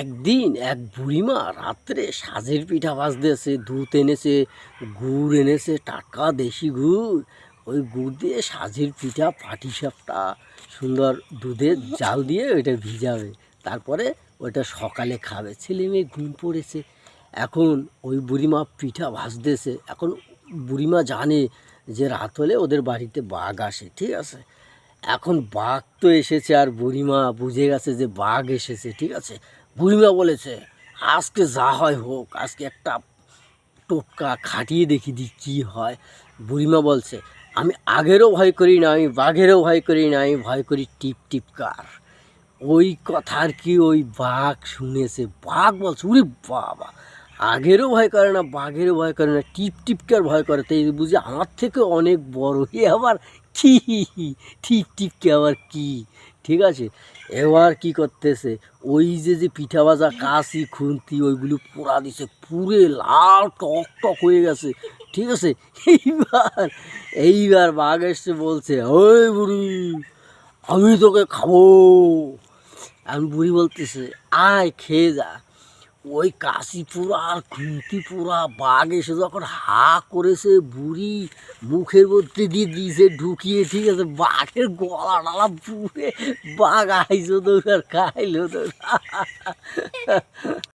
একদিন এক বুড়িমা রাত্রে সাজের পিঠা ভাজতেছে, দুধ এনেছে, গুড় এনেছে, টাটকা দেশি গুড়। ওই গুড় দিয়ে সাজের পিঠা পাটিসাপটা সুন্দর দুধের জাল দিয়ে ওইটা ভিজাবে, তারপরে ওইটা সকালে খাবে। ছেলে মেয়ে ঘুম পড়েছে, এখন ওই বুড়িমা পিঠা ভাজতেছে। এখন বুড়িমা জানে যে রাত হলে ওদের বাড়িতে বাঘ আসে, ঠিক আছে। এখন বাঘ তো এসেছে, আর বুড়িমা বুঝে গেছে যে বাঘ এসেছে, ঠিক আছে। বুড়িমা বলেছে, আজকে যা হয় হোক, আজকে একটা টোটকা খাটিয়ে দেখি দি কী হয়। বুড়িমা বলছে, আমি আগেরও ভয় করি না, আমি বাঘেরও ভয় করি না, আমি ভয় করি টিপ টিপকার। ওই কথা আর কি ওই বাঘ শুনেছে। বাঘ বলছে, উরে বাবা, আগেরও ভয় করে না, বাঘেরও ভয় করে না, টিপ টিপকার ভয় করে। তাই বুঝি আমার থেকে অনেক বড়, এ আবার কি টিপ টিপকে আবার কি, ঠিক আছে। এবার কি করতেছে, ওই যে পিঠা ভাজা কাশি খুন্তি ওইগুলো পোড়া দিছে, পুরে লাল টক টক হয়ে গেছে, ঠিক আছে। এইবার এইবার বাঘ এসে বলছে, ওই বুড়ি, আমি তোকে খাবো। আমি বুড়ি বলতেছে, আয় খেয়ে যা। ওই কাশি পোড়া আর খুন্তি পোড়া বাঘ এসে যখন হা করেছে, বুড়ি মুখের মধ্যে দিয়ে দিয়েছে ঢুকিয়ে, ঠিক আছে। বাঘের গলা ডালা পুড়ে বাঘ আইসো দৌড় আর খাইলো দৌড়।